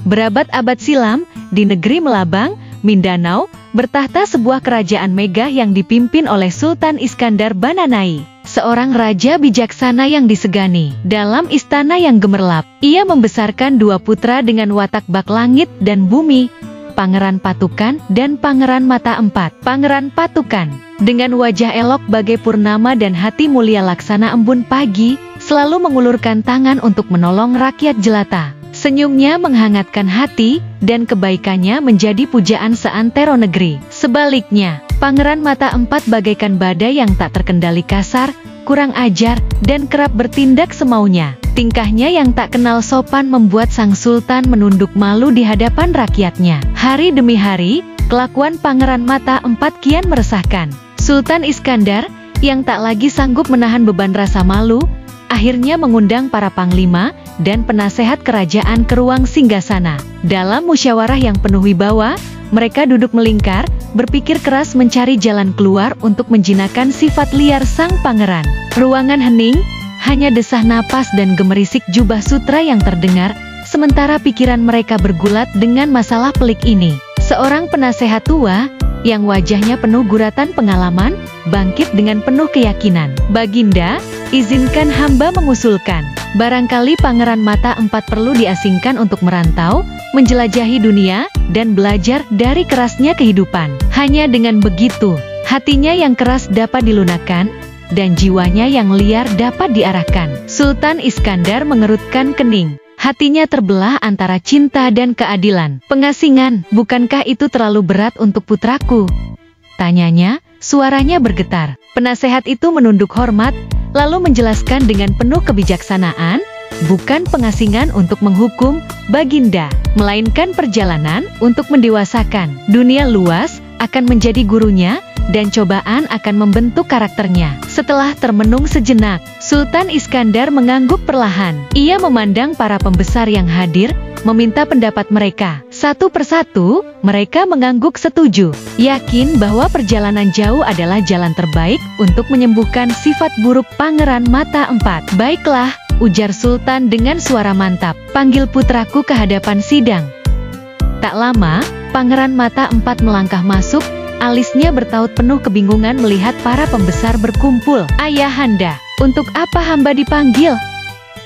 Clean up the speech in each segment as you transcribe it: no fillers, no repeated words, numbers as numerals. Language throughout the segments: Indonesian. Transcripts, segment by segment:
Berabad-abad silam, di negeri Melabang, Mindanao, bertahta sebuah kerajaan megah yang dipimpin oleh Sultan Iskandar Bananai, seorang raja bijaksana yang disegani. Dalam istana yang gemerlap, ia membesarkan dua putra dengan watak bak langit dan bumi, Pangeran Patukan dan Pangeran Mata Empat. Pangeran Patukan, dengan wajah elok bagai purnama dan hati mulia laksana embun pagi, selalu mengulurkan tangan untuk menolong rakyat jelata. Senyumnya menghangatkan hati, dan kebaikannya menjadi pujaan seantero negeri. Sebaliknya, Pangeran Mata Empat bagaikan badai yang tak terkendali, kasar, kurang ajar, dan kerap bertindak semaunya. Tingkahnya yang tak kenal sopan membuat sang sultan menunduk malu di hadapan rakyatnya. Hari demi hari, kelakuan Pangeran Mata Empat kian meresahkan. Sultan Iskandar, yang tak lagi sanggup menahan beban rasa malu, akhirnya mengundang para panglima dan penasehat kerajaan ke ruang singgasana. Dalam musyawarah yang penuh wibawa, mereka duduk melingkar, berpikir keras mencari jalan keluar untuk menjinakkan sifat liar sang pangeran. Ruangan hening, hanya desah napas dan gemerisik jubah sutra yang terdengar, sementara pikiran mereka bergulat dengan masalah pelik ini. Seorang penasehat tua, yang wajahnya penuh guratan pengalaman, bangkit dengan penuh keyakinan. "Baginda, izinkan hamba mengusulkan, barangkali Pangeran Mata Empat perlu diasingkan untuk merantau, menjelajahi dunia, dan belajar dari kerasnya kehidupan. Hanya dengan begitu, hatinya yang keras dapat dilunakkan, dan jiwanya yang liar dapat diarahkan." Sultan Iskandar mengerutkan kening. Hatinya terbelah antara cinta dan keadilan. "Pengasingan, bukankah itu terlalu berat untuk putraku?" tanyanya, suaranya bergetar. Penasehat itu menunduk hormat, lalu menjelaskan dengan penuh kebijaksanaan, "Bukan pengasingan untuk menghukum, Baginda, melainkan perjalanan untuk mendewasakan. Dunia luas akan menjadi gurunya, dan cobaan akan membentuk karakternya." Setelah termenung sejenak, Sultan Iskandar mengangguk perlahan. Ia memandang para pembesar yang hadir, meminta pendapat mereka. Satu persatu, mereka mengangguk setuju, yakin bahwa perjalanan jauh adalah jalan terbaik untuk menyembuhkan sifat buruk Pangeran Mata Empat. "Baiklah," ujar Sultan dengan suara mantap, "panggil putraku ke hadapan sidang." Tak lama, Pangeran Mata Empat melangkah masuk, alisnya bertaut penuh kebingungan melihat para pembesar berkumpul. "Ayahanda, untuk apa hamba dipanggil?"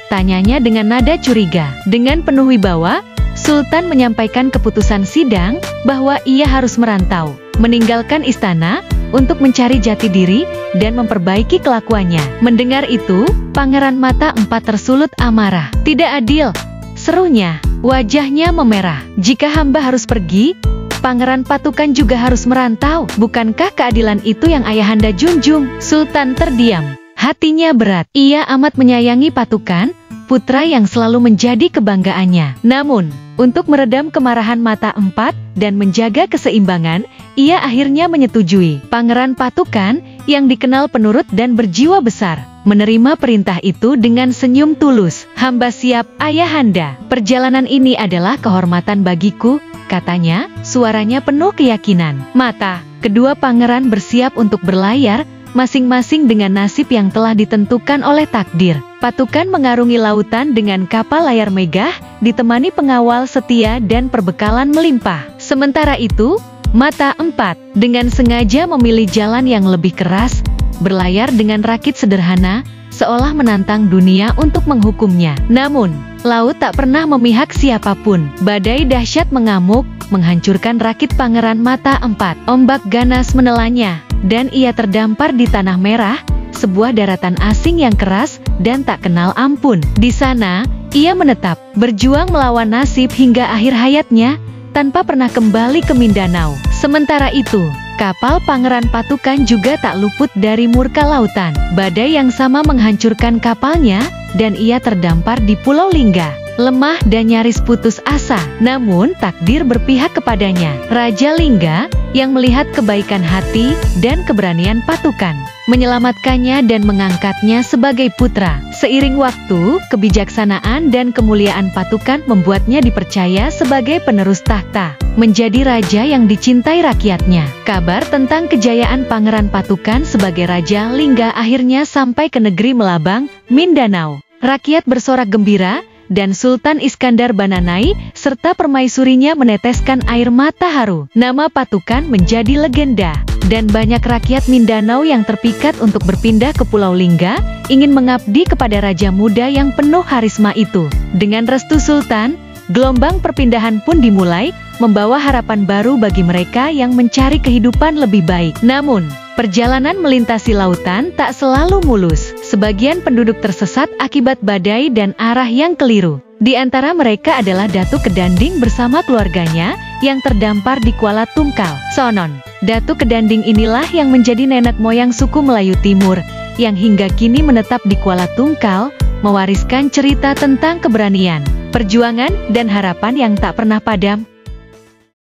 tanyanya dengan nada curiga. Dengan penuh wibawa, Sultan menyampaikan keputusan sidang bahwa ia harus merantau, meninggalkan istana, untuk mencari jati diri, dan memperbaiki kelakuannya. Mendengar itu, Pangeran Mata Empat tersulut amarah. "Tidak adil," serunya, wajahnya memerah. "Jika hamba harus pergi, Pangeran Patukan juga harus merantau. Bukankah keadilan itu yang ayahanda junjung?" Sultan terdiam. Hatinya berat. Ia amat menyayangi Patukan, putra yang selalu menjadi kebanggaannya. Namun, untuk meredam kemarahan Mata Empat dan menjaga keseimbangan, ia akhirnya menyetujui. Pangeran Patukan, yang dikenal penurut dan berjiwa besar, menerima perintah itu dengan senyum tulus. "Hamba siap, ayahanda. Perjalanan ini adalah kehormatan bagiku," katanya, suaranya penuh keyakinan. Mata kedua pangeran bersiap untuk berlayar, masing-masing dengan nasib yang telah ditentukan oleh takdir. Patukan mengarungi lautan dengan kapal layar megah, ditemani pengawal setia dan perbekalan melimpah. Sementara itu, Mata Empat, dengan sengaja memilih jalan yang lebih keras, berlayar dengan rakit sederhana, seolah menantang dunia untuk menghukumnya. Namun, laut tak pernah memihak siapapun. Badai dahsyat mengamuk, menghancurkan rakit Pangeran Mata Empat. Ombak ganas menelannya, dan ia terdampar di tanah merah, sebuah daratan asing yang keras dan tak kenal ampun. Di sana, ia menetap, berjuang melawan nasib hingga akhir hayatnya, tanpa pernah kembali ke Mindanao. Sementara itu, kapal Pangeran Patukan juga tak luput dari murka lautan. Badai yang sama menghancurkan kapalnya, dan ia terdampar di Pulau Lingga, lemah dan nyaris putus asa. Namun takdir berpihak kepadanya. Raja Lingga, yang melihat kebaikan hati dan keberanian Patukan, menyelamatkannya dan mengangkatnya sebagai putra. Seiring waktu, kebijaksanaan dan kemuliaan Patukan membuatnya dipercaya sebagai penerus tahta, menjadi raja yang dicintai rakyatnya. Kabar tentang kejayaan Pangeran Patukan sebagai Raja Lingga akhirnya sampai ke negeri Melabang, Mindanao. Rakyat bersorak gembira, dan Sultan Iskandar Bananai serta permaisurinya meneteskan air mata haru. Nama Patukan menjadi legenda, dan banyak rakyat Mindanao yang terpikat untuk berpindah ke Pulau Lingga, ingin mengabdi kepada raja muda yang penuh harisma itu. Dengan restu Sultan, gelombang perpindahan pun dimulai, membawa harapan baru bagi mereka yang mencari kehidupan lebih baik. Namun, perjalanan melintasi lautan tak selalu mulus. Sebagian penduduk tersesat akibat badai dan arah yang keliru. Di antara mereka adalah Datuk Kedanding bersama keluarganya yang terdampar di Kuala Tungkal, Sonon. Datuk Kedanding inilah yang menjadi nenek moyang suku Melayu Timur, yang hingga kini menetap di Kuala Tungkal, mewariskan cerita tentang keberanian, perjuangan, dan harapan yang tak pernah padam.